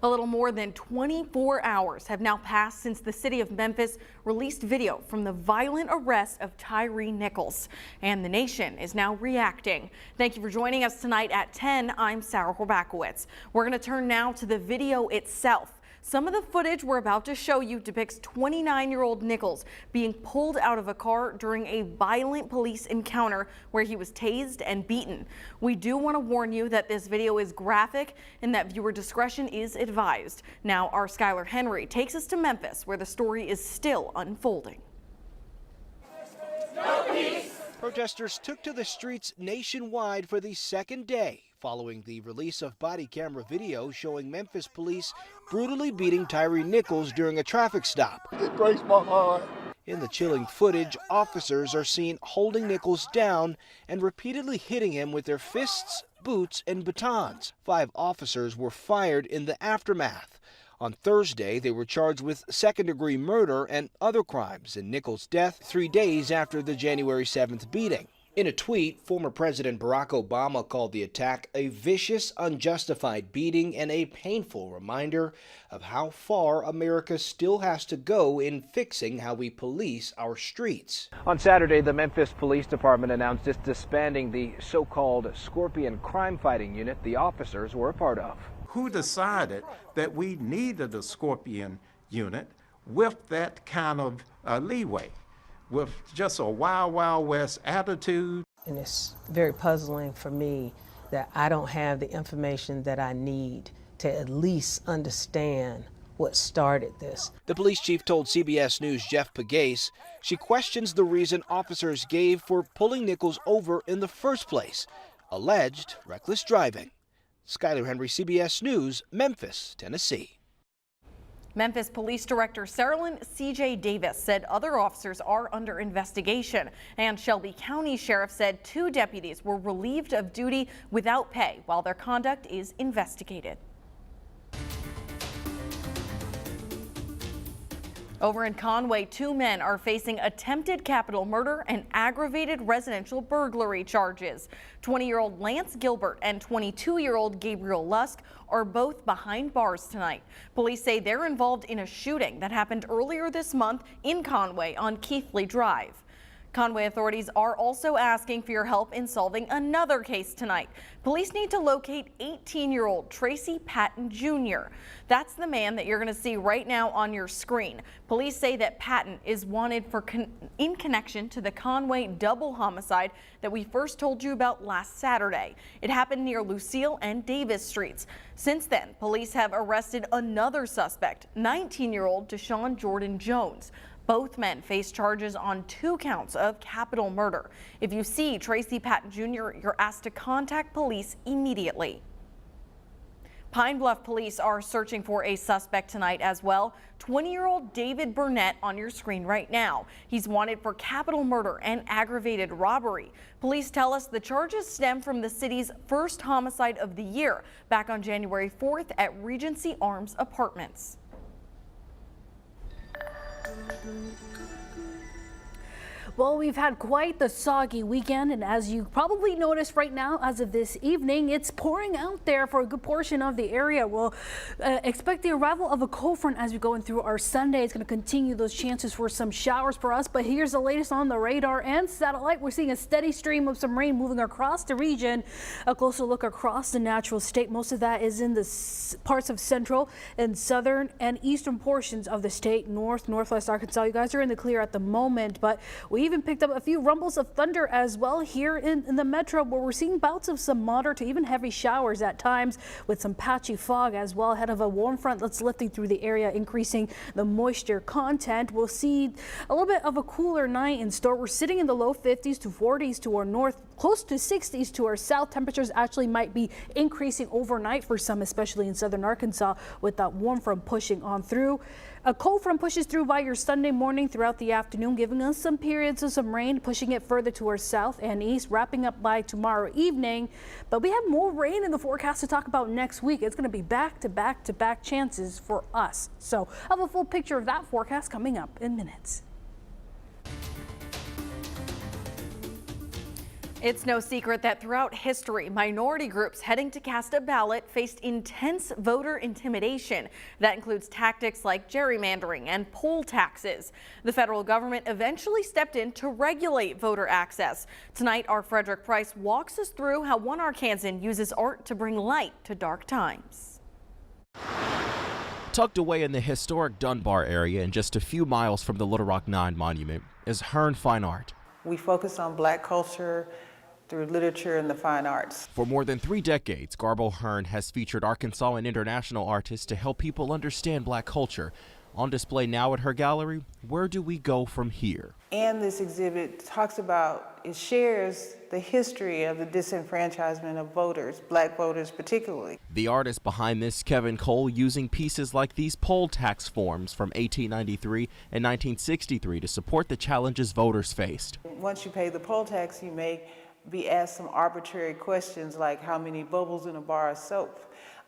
A little more than 24 hours have now passed since the city of Memphis released video from the violent arrest of Tyree Nichols. And the nation is now reacting. Thank you for joining us tonight at 10. I'm Sarah Horbacewicz. We're going to turn now to the video itself. Some of the footage we're about to show you depicts 29-year-old Nichols being pulled out of a car during a violent police encounter where he was tased and beaten. We do want to warn you that this video is graphic and that viewer discretion is advised. Now, our Skylar Henry takes us to Memphis, where the story is still unfolding. No peace. Protesters took to the streets nationwide for the second day following the release of body camera video showing Memphis police brutally beating Tyree Nichols during a traffic stop. It breaks my heart. In the chilling footage, officers are seen holding Nichols down and repeatedly hitting him with their fists, boots, and batons. 5 officers were fired in the aftermath. On Thursday, they were charged with second-degree murder and other crimes in Nichols' death 3 days after the January 7th beating. In a tweet, former President Barack Obama called the attack a vicious, unjustified beating and a painful reminder of how far America still has to go in fixing how we police our streets. On Saturday, the Memphis Police Department announced it's disbanding the so-called Scorpion crime-fighting unit the officers were a part of. Who decided that we needed a Scorpion unit with that kind of leeway, with just a wild, wild west attitude? And it's very puzzling for me that I don't have the information that I need to at least understand what started this. The police chief told CBS News' Jeff Pegues she questions the reason officers gave for pulling Nichols over in the first place: alleged reckless driving. Skylar Henry, CBS News, Memphis, Tennessee. Memphis Police Director Saralyn C.J. Davis said other officers are under investigation, and Shelby County Sheriff said 2 deputies were relieved of duty without pay while their conduct is investigated. Over in Conway, 2 men are facing attempted capital murder and aggravated residential burglary charges. 20-year-old Lance Gilbert and 22-year-old Gabriel Lusk are both behind bars tonight. Police say they're involved in a shooting that happened earlier this month in Conway on Keithley Drive. Conway authorities are also asking for your help in solving another case tonight. Police need to locate 18-year-old Tracy Patton Jr. That's the man that you're going to see right now on your screen. Police say that Patton is wanted in connection to the Conway double homicide that we first told you about last Saturday. It happened near Lucille and Davis Streets. Since then, police have arrested another suspect, 19-year-old Deshaun Jordan Jones. Both men face charges on 2 counts of capital murder. If you see Tracy Patton Jr., you're asked to contact police immediately. Pine Bluff police are searching for a suspect tonight as well. 20-year-old David Burnett on your screen right now. He's wanted for capital murder and aggravated robbery. Police tell us the charges stem from the city's first homicide of the year back on January 4th at Regency Arms Apartments. Well, we've had quite the soggy weekend, and as you probably noticed right now, as of this evening, it's pouring out there for a good portion of the area. We'll expect the arrival of a cold front as we go in through our Sunday. It's going to continue those chances for some showers for us, but here's the latest on the radar and satellite. We're seeing a steady stream of some rain moving across the region. A closer look across the natural state. Most of that is in the parts of central and southern and eastern portions of the state, northwest Arkansas. You guys are in the clear at the moment, but we even picked up a few rumbles of thunder as well here in the metro, where we're seeing bouts of some moderate to even heavy showers at times with some patchy fog as well ahead of a warm front that's lifting through the area, increasing the moisture content. We'll see a little bit of a cooler night in store. We're sitting in the low 50s to 40s to our north, close to 60s to our south. Temperatures actually might be increasing overnight for some, especially in southern Arkansas, with that warm front pushing on through. A cold front pushes through by your Sunday morning throughout the afternoon, giving us some periods of some rain, pushing it further to our south and east, wrapping up by tomorrow evening. But we have more rain in the forecast to talk about next week. It's going to be back-to-back-to-back chances for us. So I'll have a full picture of that forecast coming up in minutes. It's no secret that throughout history, minority groups heading to cast a ballot faced intense voter intimidation. That includes tactics like gerrymandering and poll taxes. The federal government eventually stepped in to regulate voter access. Tonight, our Frederick Price walks us through how one Arkansan uses art to bring light to dark times. Tucked away in the historic Dunbar area and just a few miles from the Little Rock 9 monument is Hearn Fine Art. We focus on Black culture through literature and the fine arts. For more than 3 decades, Garbo Hearn has featured Arkansas and international artists to help people understand Black culture. On display now at her gallery, Where Do We Go From Here? And this exhibit talks about, it shares the history of the disenfranchisement of voters, Black voters particularly. The artist behind this, Kevin Cole, using pieces like these poll tax forms from 1893 and 1963 to support the challenges voters faced. Once you pay the poll tax, you may be asked some arbitrary questions like how many bubbles in a bar of soap,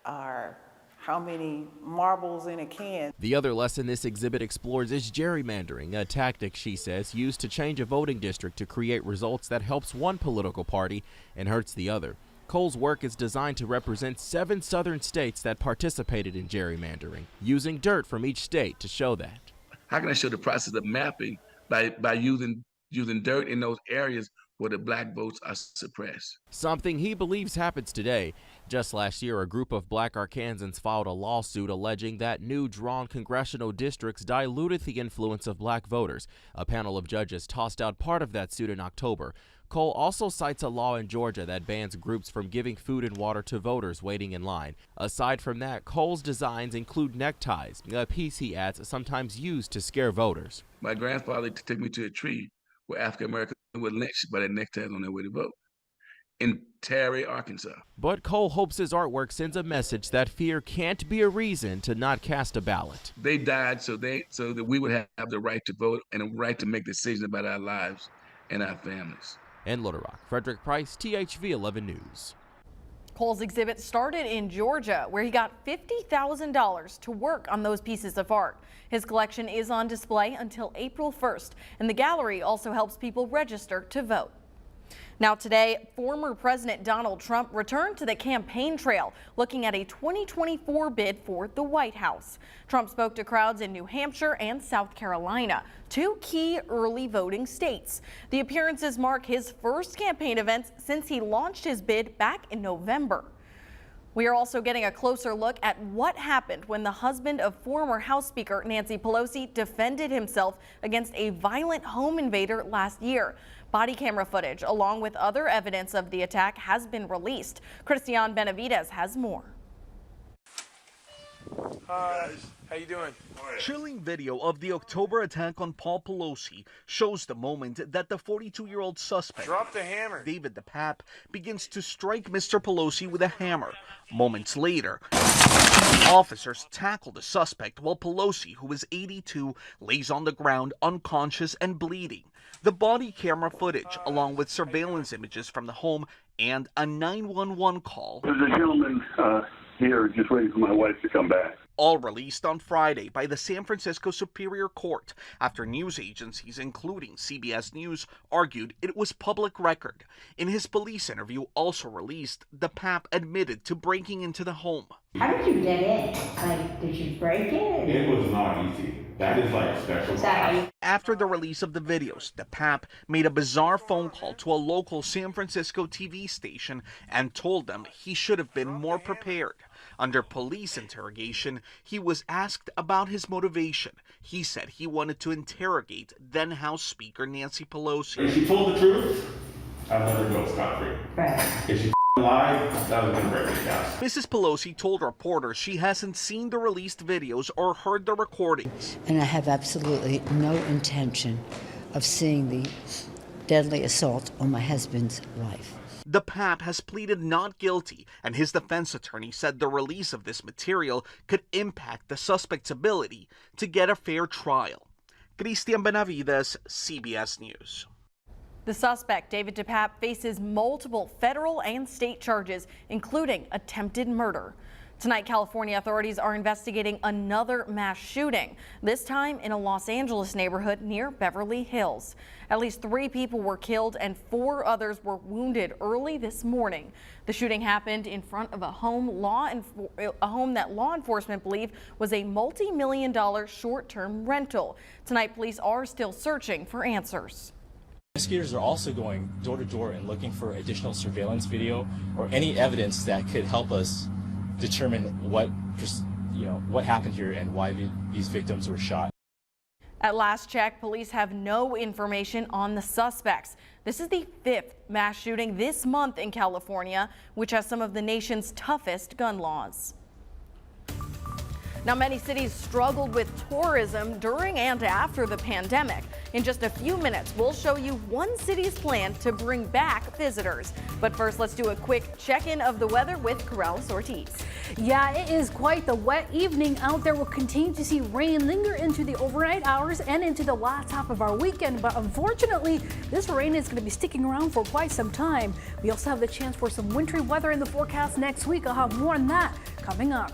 or how many marbles in a can. The other lesson this exhibit explores is gerrymandering, a tactic, she says, used to change a voting district to create results that helps one political party and hurts the other. Cole's work is designed to represent 7 southern states that participated in gerrymandering, using dirt from each state to show that. How can I show the process of mapping by using dirt in those areas where the Black votes are suppressed? Something he believes happens today. Just last year, a group of Black Arkansans filed a lawsuit alleging that new drawn congressional districts diluted the influence of Black voters. A panel of judges tossed out part of that suit in October. Cole also cites a law in Georgia that bans groups from giving food and water to voters waiting in line. Aside from that, Cole's designs include neckties, a piece, he adds, sometimes used to scare voters. My grandfather took me to a tree where African Americans were lynched by their neckties on their way to vote in Tyree, Arkansas. But Cole hopes his artwork sends a message that fear can't be a reason to not cast a ballot. They died so that we would have the right to vote and a right to make decisions about our lives and our families. In Little Rock, Frederick Price, THV 11 News. Cole's exhibit started in Georgia, where he got $50,000 to work on those pieces of art. His collection is on display until April 1st, and the gallery also helps people register to vote. Now today, former President Donald Trump returned to the campaign trail, looking at a 2024 bid for the White House. Trump spoke to crowds in New Hampshire and South Carolina, 2 key early voting states. The appearances mark his first campaign events since he launched his bid back in November. We are also getting a closer look at what happened when the husband of former House Speaker Nancy Pelosi defended himself against a violent home invader last year. Body camera footage, along with other evidence of the attack, has been released. Christian Benavides has more. Hi, how you doing? Chilling video of the October attack on Paul Pelosi shows the moment that the 42-year-old suspect, Drop the hammer. David DePape, begins to strike Mr. Pelosi with a hammer. Moments later, officers tackle the suspect while Pelosi, who is 82, lays on the ground unconscious and bleeding. The body camera footage, along with surveillance images from the home and a 911 call. There's a gentleman here just waiting for my wife to come back. All released on Friday by the San Francisco Superior Court after news agencies, including CBS News, argued it was public record. In his police interview, also released, DePape admitted to breaking into the home. How did you get in? Like, did you break it? It was not easy. That is like special. After the release of the videos, DePape made a bizarre phone call to a local San Francisco TV station and told them he should have been more prepared. Under police interrogation, he was asked about his motivation. He said he wanted to interrogate then House Speaker Nancy Pelosi. If she told the truth, I'd let her go scot-free. Right. If she lied, that was gonna break me down. Mrs. Pelosi told reporters she hasn't seen the released videos or heard the recordings. And I have absolutely no intention of seeing the deadly assault on my husband's life. DePape has pleaded not guilty, and his defense attorney said the release of this material could impact the suspect's ability to get a fair trial. Christian Benavides, CBS News. The suspect, David DePape, faces multiple federal and state charges, including attempted murder. Tonight, California authorities are investigating another mass shooting, this time in a Los Angeles neighborhood near Beverly Hills. At least 3 people were killed and 4 others were wounded early this morning. The shooting happened in front of a home that law enforcement believe was a multi-million-dollar short-term rental. Tonight, police are still searching for answers. Investigators are also going door to door and looking for additional surveillance video or any evidence that could help us determine what happened here and why these victims were shot. At last check, police have no information on the suspects. This is the 5th mass shooting this month in California, which has some of the nation's toughest gun laws. Now, many cities struggled with tourism during and after the pandemic. In just a few minutes, we'll show you one city's plan to bring back visitors. But first, let's do a quick check-in of the weather with Corrales Ortiz. Yeah, it is quite the wet evening out there. We'll continue to see rain linger into the overnight hours and into the last half of our weekend. But unfortunately, this rain is going to be sticking around for quite some time. We also have the chance for some wintry weather in the forecast next week. I'll have more on that coming up.